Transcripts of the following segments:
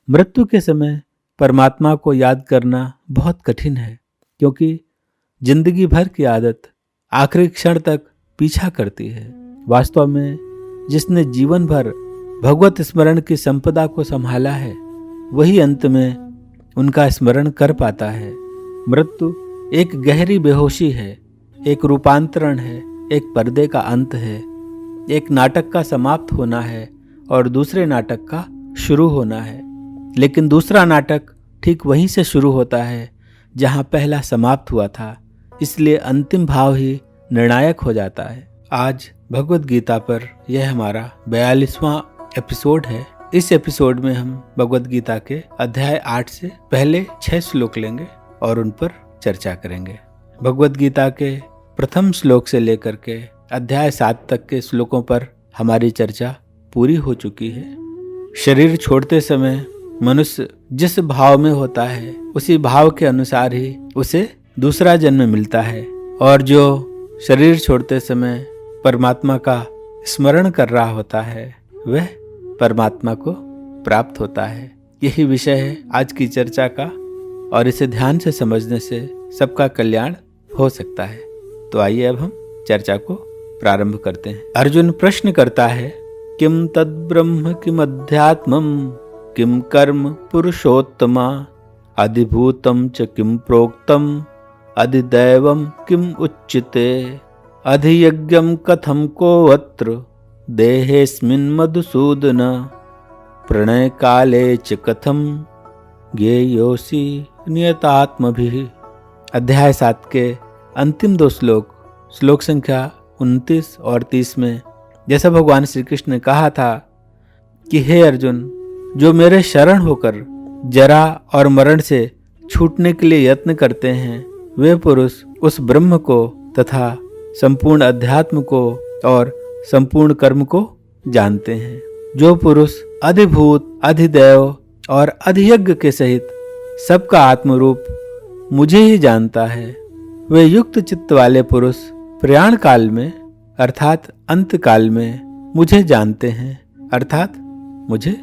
मृत्यु के समय परमात्मा को याद करना बहुत कठिन है, क्योंकि जिंदगी भर की आदत आखिरी क्षण तक पीछा करती है। वास्तव में जिसने जीवन भर भगवत स्मरण की संपदा को संभाला है, वही अंत में उनका स्मरण कर पाता है। मृत्यु एक गहरी बेहोशी है, एक रूपांतरण है, एक पर्दे का अंत है, एक नाटक का समाप्त होना है और दूसरे नाटक का शुरू होना है। लेकिन दूसरा नाटक ठीक वहीं से शुरू होता है जहां पहला समाप्त हुआ था, इसलिए अंतिम भाव ही निर्णायक हो जाता है। आज भगवत गीता पर यह हमारा 42वां एपिसोड है। इस एपिसोड में हम भगवत गीता के अध्याय 8 से पहले 6 श्लोक लेंगे और उन पर चर्चा करेंगे। भगवत गीता के प्रथम श्लोक से लेकर के अध्याय 7 तक के श्लोकों पर हमारी चर्चा पूरी हो चुकी है। शरीर छोड़ते समय मनुष्य जिस भाव में होता है, उसी भाव के अनुसार ही उसे दूसरा जन्म मिलता है, और जो शरीर छोड़ते समय परमात्मा का स्मरण कर रहा होता है, वह परमात्मा को प्राप्त होता है। यही विषय है आज की चर्चा का, और इसे ध्यान से समझने से सबका कल्याण हो सकता है। तो आइए अब हम चर्चा को प्रारंभ करते हैं। अर्जुन प्रश्न करता है, किम तद्ब्रह्म किम अध्यात्मम किम कर्म पुरुषोत्तमा अधिभूतम च किम प्रोक्तम अधिदैवम किम उच्यते अधियज्ञम कथम कोऽत्र देहेऽस्मिन् मधुसूदन प्रणय काले च कथम ज्ञेयोऽसि नियतात्मभिः। अध्याय 7 के अंतिम 2 श्लोक संख्या 29 और 30 में जैसा भगवान श्री कृष्ण ने कहा था कि हे अर्जुन, जो मेरे शरण होकर जरा और मरण से छूटने के लिए यत्न करते हैं, वे पुरुष उस ब्रह्म को तथा संपूर्ण अध्यात्म को और संपूर्ण कर्म को जानते हैं। जो पुरुष अधिभूत, अधिदैव और अधियज्ञ के सहित सबका आत्मरूप मुझे ही जानता है, वे युक्त चित्त वाले पुरुष प्रयाण काल में अर्थात अंत काल में मुझे जानते हैं, अर्थात मुझे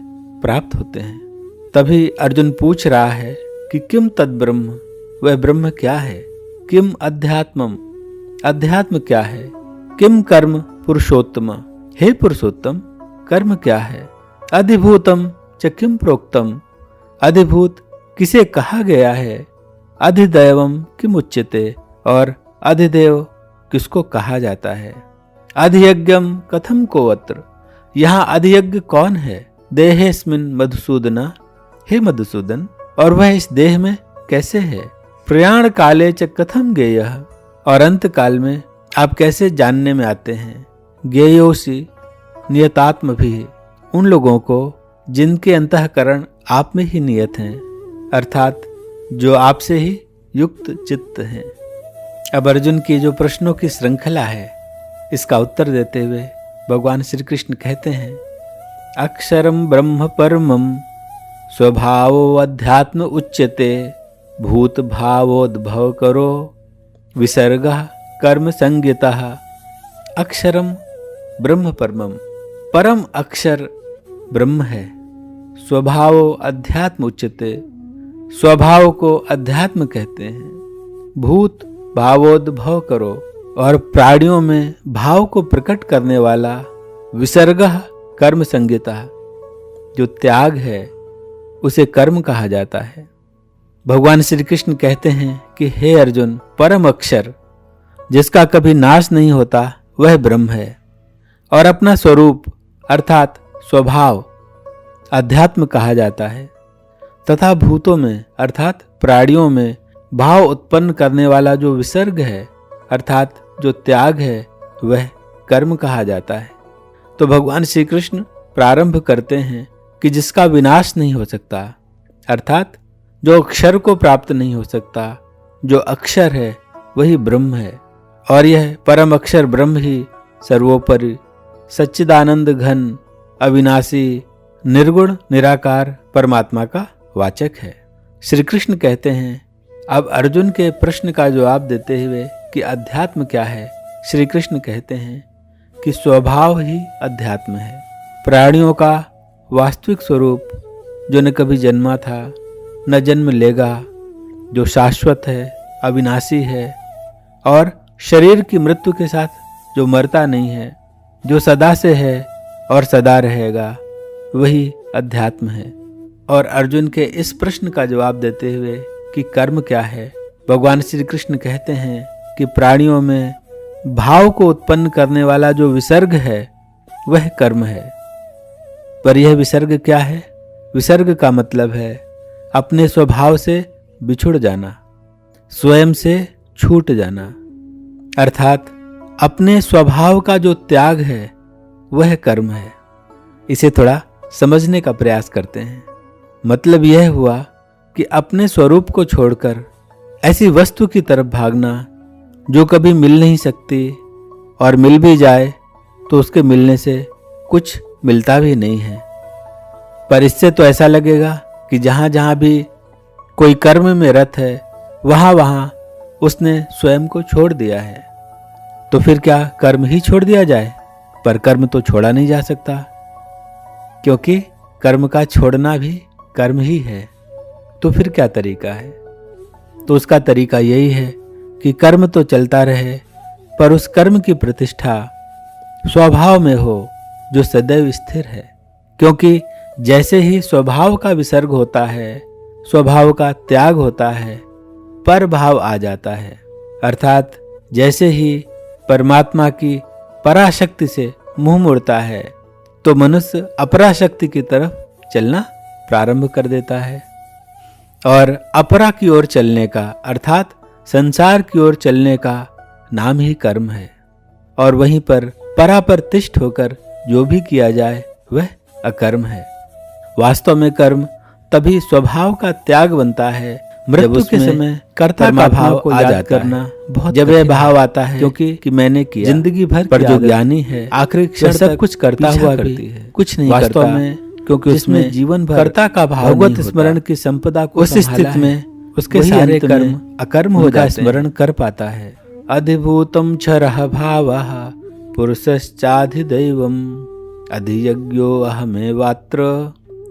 प्राप्त होते हैं। तभी अर्जुन पूछ रहा है कि किम तद्ब्रह्म, वह ब्रह्म क्या है? किम अध्यात्मम, अध्यात्म क्या है? किम कर्म पुरुषोत्तम, हे पुरुषोत्तम कर्म क्या है? अधिभूतम च किम प्रोक्तम, अधिभूत किसे कहा गया है? अधिदैवम किम उच्यते, और अधिदेव किसको कहा जाता है? अधियज्ञम कथम कोऽत्र, यहाँ अधियज्ञ कौन है? देहेऽस्मिन् मधुसूदना, हे मधुसूदन, और वह इस देह में कैसे है? प्रयाण काले च कथम ज्ञेयः, और अंत काल में आप कैसे जानने में आते हैं? ज्ञेयोऽसि नियतात्मभिः, उन लोगों को जिनके अंतःकरण आप में ही नियत हैं, अर्थात जो आपसे ही युक्त चित्त हैं। अब अर्जुन की जो प्रश्नों की श्रृंखला है, इसका उत्तर देते हुए भगवान श्री कृष्ण कहते हैं, अक्षरम ब्रह्म परमम स्वभावो अध्यात्म उच्यते भूत भावोद्भव करो विसर्गः कर्म संज्ञितः। अक्षरम ब्रह्म परमम, परम अक्षर ब्रह्म है। स्वभावो अध्यात्म उच्यते, स्वभाव को अध्यात्म कहते हैं। भूत भावोद्भव करो, और प्राणियों में भाव को प्रकट करने वाला विसर्गः कर्म संज्ञिता, जो त्याग है उसे कर्म कहा जाता है। भगवान श्री कृष्ण कहते हैं कि हे अर्जुन, परम अक्षर जिसका कभी नाश नहीं होता वह ब्रह्म है, और अपना स्वरूप अर्थात स्वभाव अध्यात्म कहा जाता है, तथा भूतों में अर्थात प्राणियों में भाव उत्पन्न करने वाला जो विसर्ग है अर्थात जो त्याग है वह कर्म कहा जाता है। तो भगवान श्री कृष्ण प्रारंभ करते हैं कि जिसका विनाश नहीं हो सकता, अर्थात जो अक्षर को प्राप्त नहीं हो सकता, जो अक्षर है वही ब्रह्म है, और यह परम अक्षर ब्रह्म ही सर्वोपरि सच्चिदानंद घन अविनाशी निर्गुण निराकार परमात्मा का वाचक है। श्री कृष्ण कहते हैं, अब अर्जुन के प्रश्न का जवाब देते हुए कि अध्यात्म क्या है, श्री कृष्ण कहते हैं कि स्वभाव ही अध्यात्म है। प्राणियों का वास्तविक स्वरूप जो न कभी जन्मा था न जन्म लेगा, जो शाश्वत है, अविनाशी है और शरीर की मृत्यु के साथ जो मरता नहीं है, जो सदा से है और सदा रहेगा, वही अध्यात्म है। और अर्जुन के इस प्रश्न का जवाब देते हुए कि कर्म क्या है, भगवान श्री कृष्ण कहते हैं कि प्राणियों में भाव को उत्पन्न करने वाला जो विसर्ग है वह कर्म है। पर यह विसर्ग क्या है? विसर्ग का मतलब है अपने स्वभाव से बिछुड़ जाना, स्वयं से छूट जाना, अर्थात अपने स्वभाव का जो त्याग है वह कर्म है। इसे थोड़ा समझने का प्रयास करते हैं। मतलब यह हुआ कि अपने स्वरूप को छोड़कर ऐसी वस्तु की तरफ भागना जो कभी मिल नहीं सकती, और मिल भी जाए तो उसके मिलने से कुछ मिलता भी नहीं है। पर इससे तो ऐसा लगेगा कि जहां जहां भी कोई कर्म में रत है वहां वहां उसने स्वयं को छोड़ दिया है। तो फिर क्या कर्म ही छोड़ दिया जाए? पर कर्म तो छोड़ा नहीं जा सकता, क्योंकि कर्म का छोड़ना भी कर्म ही है। तो फिर क्या तरीका है? तो उसका तरीका यही है कि कर्म तो चलता रहे, पर उस कर्म की प्रतिष्ठा स्वभाव में हो जो सदैव स्थिर है। क्योंकि जैसे ही स्वभाव का विसर्ग होता है, स्वभाव का त्याग होता है, पर भाव आ जाता है। अर्थात जैसे ही परमात्मा की पराशक्ति से मुंह मोड़ता है तो मनुष्य अपराशक्ति की तरफ चलना प्रारंभ कर देता है। और अपरा की ओर चलने का अर्थात संसार की ओर चलने का नाम ही कर्म है। और वहीं पर परा पर तिष्ठ होकर जो भी किया जाए वह अकर्म है। वास्तव में कर्म तभी स्वभाव का त्याग बनता है मृत्यु के समय कर्ता का भाव को याद करना बहुत जब यह भाव आता है, क्योंकि कि मैंने किया। जिंदगी भर पर जो ज्ञानी है आखिरी क्षण सब कुछ करता हुआ भी कुछ नहीं वास्तव में, क्योंकि उसमें जीवन भर कर्ता का भाव भगवत स्मरण की संपदा को उस स्थिति में उसके सारे कर्म अकर्म हो जाते स्मरण कर पाता है। अधिभूतम क्षरः भावः पुरुषश्चाधिदैवम् अधियज्ञो अहमेवात्र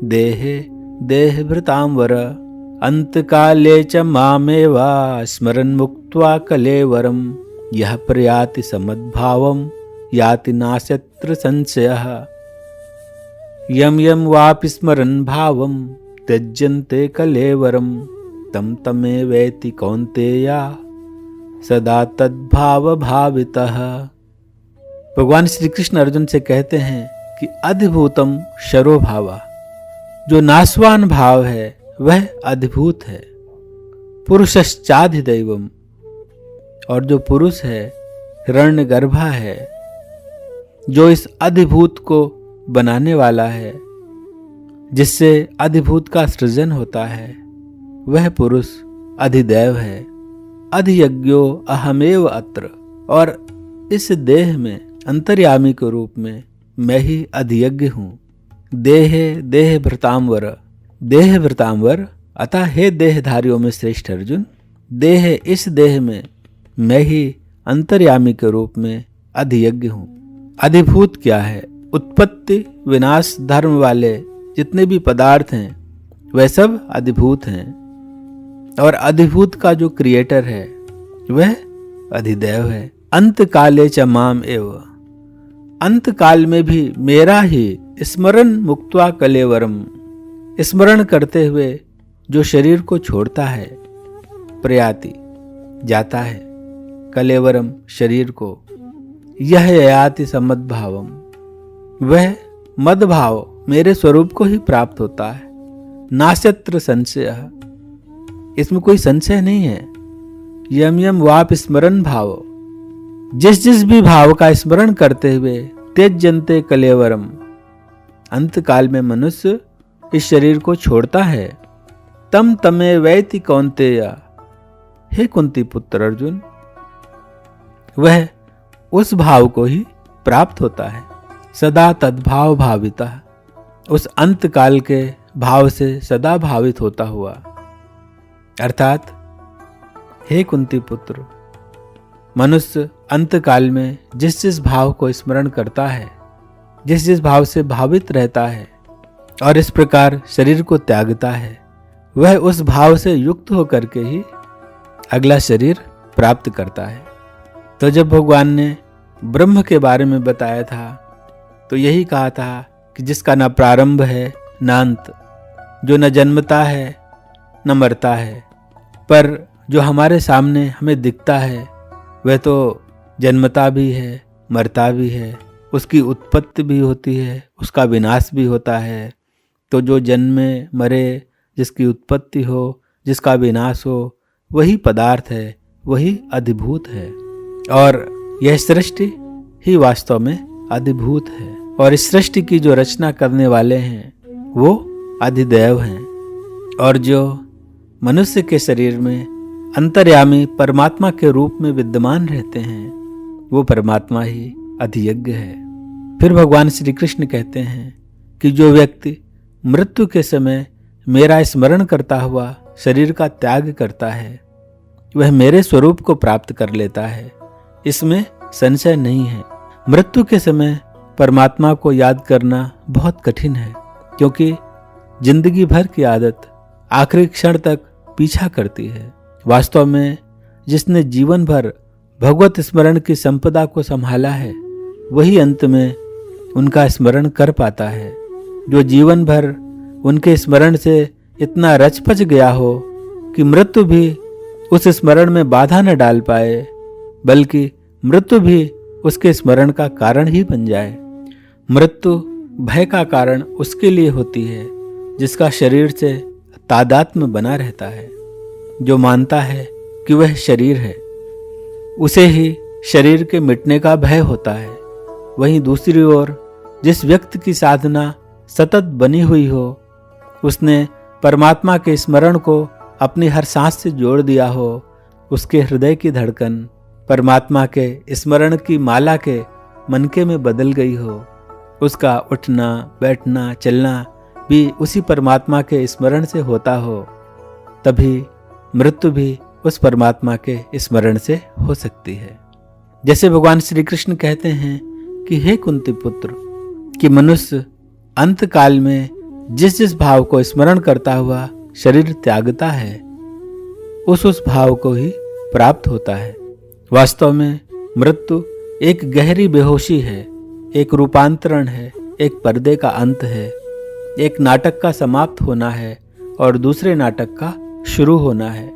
देहे देहभृतांवर अंतकाले च मामेवा स्मरन् मुक्त्वा कलेवरम यह प्रयाति समद्भावम याति नास्यत्र संशयः यम यम वापि स्मरन् भावम त्यज्यन्ते कलेवरम तम तमेवेति कौन्तेया सदा तद्भाव भावितः। भगवान श्री कृष्ण अर्जुन से कहते हैं कि अधिभूतम शरो भावा, जो नाशवान भाव है वह अधिभूत है। पुरुषश्चाधिदैवम, और जो पुरुष है हिरण्यगर्भा है, जो इस अधिभूत को बनाने वाला है, जिससे अधिभूत का सृजन होता है, वह पुरुष अधिदैव है। अधियज्ञो अहमेव अत्र, और इस देह में अंतर्यामी के रूप में मैं ही अधियज्ञ हूँ। देहे देह भृतांवर, देह भृतांवर, अतः हे देहधारियों में श्रेष्ठ अर्जुन, देह इस देह में मैं ही अंतर्यामी के रूप में अधियज्ञ हूँ। अधिभूत क्या है? उत्पत्ति विनाश धर्म वाले जितने भी पदार्थ हैं वह सब अधिभूत हैं, और अधिभूत का जो क्रिएटर है वह अधिदैव है। अंत काले च माम एव, अंत काल में भी मेरा ही स्मरण मुक्त्वा कलेवरम, स्मरण करते हुए जो शरीर को छोड़ता है, प्रयाति जाता है, कलेवरम शरीर को, यह याति समद्भावम, वह मदभाव मेरे स्वरूप को ही प्राप्त होता है। नास्यत्र संशय, इसमें कोई संशय नहीं है। यम यम वाप स्मरण भाव, जिस जिस भी भाव का स्मरण करते हुए त्यज्यन्ते कलेवरम, अंत काल में मनुष्य इस शरीर को छोड़ता है। तम तमे वैति कौन्तेय, हे कुंती पुत्र अर्जुन, वह उस भाव को ही प्राप्त होता है। सदा तद्भाव भाविता, उस अंत काल के भाव से सदा भावित होता हुआ। अर्थात हे कुंती पुत्र, मनुष्य अंत काल में जिस जिस भाव को स्मरण करता है, जिस जिस भाव से भावित रहता है, और इस प्रकार शरीर को त्यागता है, वह उस भाव से युक्त होकर के ही अगला शरीर प्राप्त करता है। तो जब भगवान ने ब्रह्म के बारे में बताया था तो यही कहा था कि जिसका न प्रारंभ है न अंत, जो न जन्मता है न मरता है, पर जो हमारे सामने हमें दिखता है वह तो जन्मता भी है, मरता भी है, उसकी उत्पत्ति भी होती है, उसका विनाश भी होता है। तो जो जन्मे मरे, जिसकी उत्पत्ति हो, जिसका विनाश हो, वही पदार्थ है, वही अधिभूत है। और यह सृष्टि ही वास्तव में अधिभूत है। और इस सृष्टि की जो रचना करने वाले हैं वो अधिदैव हैं। और जो मनुष्य के शरीर में अंतर्यामी परमात्मा के रूप में विद्यमान रहते हैं वो परमात्मा ही अधियज्ञ है। फिर भगवान श्री कृष्ण कहते हैं कि जो व्यक्ति मृत्यु के समय मेरा स्मरण करता हुआ शरीर का त्याग करता है वह मेरे स्वरूप को प्राप्त कर लेता है, इसमें संशय नहीं है। मृत्यु के समय परमात्मा को याद करना बहुत कठिन है, क्योंकि जिंदगी भर की आदत आखिरी क्षण तक पीछा करती है। वास्तव में जिसने जीवन भर भगवत स्मरण की संपदा को संभाला है वही अंत में उनका स्मरण कर पाता है। जो जीवन भर उनके स्मरण से इतना रचपच गया हो कि मृत्यु भी उस स्मरण में बाधा न डाल पाए, बल्कि मृत्यु भी उसके स्मरण का कारण ही बन जाए। मृत्यु भय का कारण उसके लिए होती है जिसका शरीर से तादात्म्य बना रहता है, जो मानता है कि वह शरीर है, उसे ही शरीर के मिटने का भय होता है। वहीं दूसरी ओर जिस व्यक्ति की साधना सतत बनी हुई हो, उसने परमात्मा के स्मरण को अपनी हर सांस से जोड़ दिया हो, उसके हृदय की धड़कन परमात्मा के स्मरण की माला के मनके में बदल गई हो, उसका उठना बैठना चलना भी उसी परमात्मा के स्मरण से होता हो, तभी मृत्यु भी उस परमात्मा के स्मरण से हो सकती है। जैसे भगवान श्री कृष्ण कहते हैं कि हे कुंती पुत्र, कि मनुष्य अंत काल में जिस जिस भाव को स्मरण करता हुआ शरीर त्यागता है उस भाव को ही प्राप्त होता है। वास्तव में मृत्यु एक गहरी बेहोशी है, एक रूपांतरण है, एक पर्दे का अंत है, एक नाटक का समाप्त होना है और दूसरे नाटक का शुरू होना है।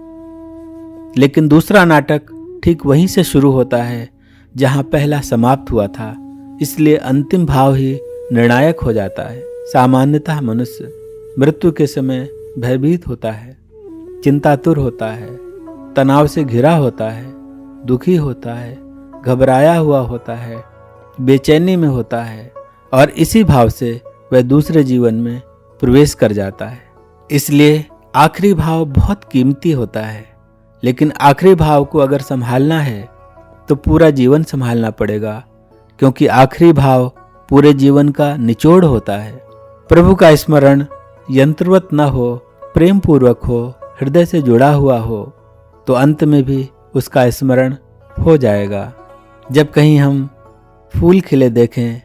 लेकिन दूसरा नाटक ठीक वहीं से शुरू होता है जहां पहला समाप्त हुआ था, इसलिए अंतिम भाव ही निर्णायक हो जाता है। सामान्यतः मनुष्य मृत्यु के समय भयभीत होता है, चिंतातुर होता है, तनाव से घिरा होता है, दुखी होता है, घबराया हुआ होता है, बेचैनी में होता है और इसी भाव से वह दूसरे जीवन में प्रवेश कर जाता है। इसलिए आखिरी भाव बहुत कीमती होता है, लेकिन आखिरी भाव को अगर संभालना है तो पूरा जीवन संभालना पड़ेगा, क्योंकि आखिरी भाव पूरे जीवन का निचोड़ होता है। प्रभु का स्मरण यंत्रवत न हो, प्रेम पूर्वक हो, हृदय से जुड़ा हुआ हो, तो अंत में भी उसका स्मरण हो जाएगा। जब कहीं हम फूल खिले देखें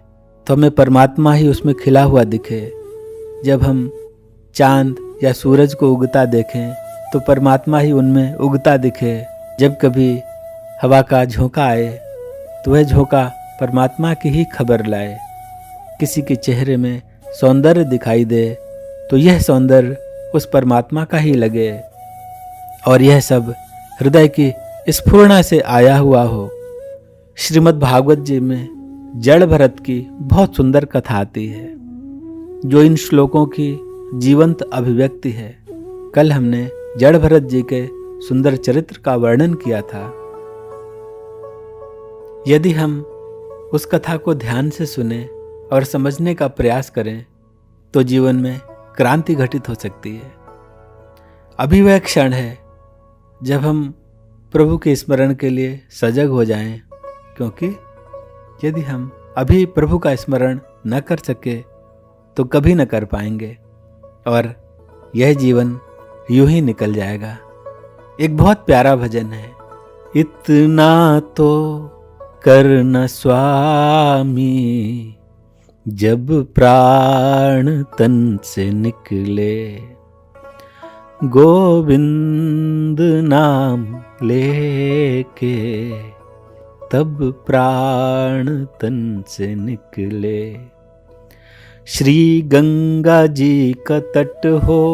तो हमें परमात्मा ही उसमें खिला हुआ दिखे। जब हम चांद या सूरज को उगता देखें तो परमात्मा ही उनमें उगता दिखे। जब कभी हवा का झोंका आए तो वह झोंका परमात्मा की ही खबर लाए। किसी के चेहरे में सौंदर्य दिखाई दे तो यह सौंदर्य उस परमात्मा का ही लगे और यह सब हृदय की स्फुरणा से आया हुआ हो। श्रीमद् भागवत जी में जड़ भरत की बहुत सुंदर कथा आती है, जो इन श्लोकों की जीवंत अभिव्यक्ति है। कल हमने जड़ भरत जी के सुंदर चरित्र का वर्णन किया था। यदि हम उस कथा को ध्यान से सुने और समझने का प्रयास करें तो जीवन में क्रांति घटित हो सकती है। अभी वह क्षण है जब हम प्रभु के स्मरण के लिए सजग हो जाएं, क्योंकि यदि हम अभी प्रभु का स्मरण न कर सके तो कभी न कर पाएंगे और यह जीवन यूं ही निकल जाएगा। एक बहुत प्यारा भजन है, इतना तो करना स्वामी जब प्राण तन से निकले, गोविंद नाम लेके, तब प्राण तन से निकले। श्री गंगा जी का तट हो,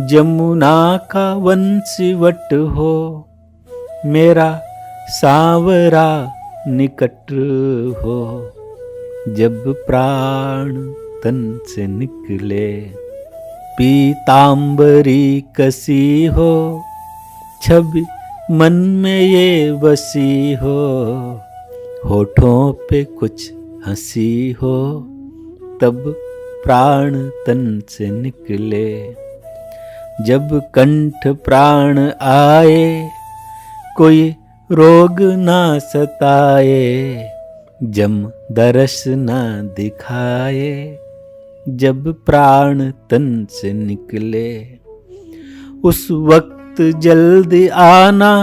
जमुना का वंशीवट हो, मेरा सांवरा निकट हो, जब प्राण तन से निकले। पीतांबरी कसी हो, छवि मन में ये बसी हो, होठों पे कुछ हंसी हो, तब प्राण तन से निकले। जब कंठ प्राण आए, कोई रोग ना सताए, जम दरस ना दिखाए, जब प्राण तन से निकले। उस वक्त जल्दी आना,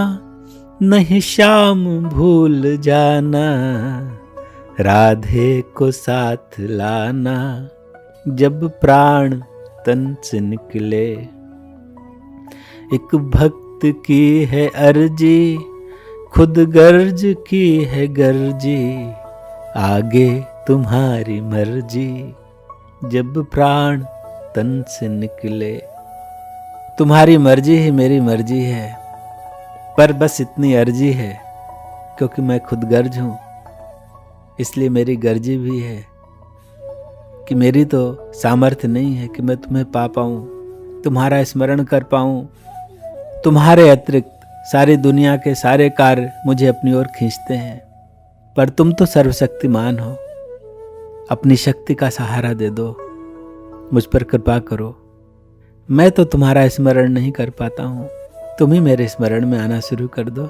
नहीं शाम भूल जाना, राधे को साथ लाना, जब प्राण तन से निकले। एक भक्त की है अर्जी, खुद गर्ज की है गर्जी, आगे तुम्हारी मर्जी, जब प्राण तन से निकले। तुम्हारी मर्जी ही मेरी मर्जी है, पर बस इतनी अर्जी है, क्योंकि मैं खुद गर्ज हूँ, इसलिए मेरी गर्जी भी है कि मेरी तो सामर्थ्य नहीं है कि मैं तुम्हें पा पाऊँ, तुम्हारा स्मरण कर पाऊँ। तुम्हारे अतिरिक्त सारी दुनिया के सारे कार्य मुझे अपनी ओर खींचते हैं, पर तुम तो सर्वशक्तिमान हो। अपनी शक्ति का सहारा दे दो, मुझ पर कृपा करो। मैं तो तुम्हारा स्मरण नहीं कर पाता हूँ, तुम ही मेरे स्मरण में आना शुरू कर दो।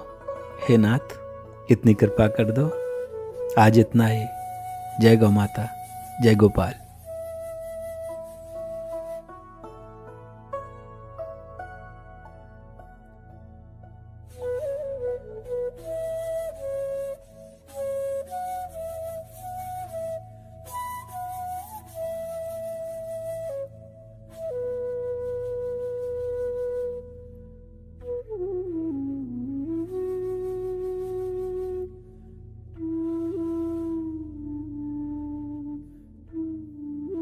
हे नाथ, इतनी कृपा कर दो। आज इतना ही। जय गौ माता, जय गोपाल।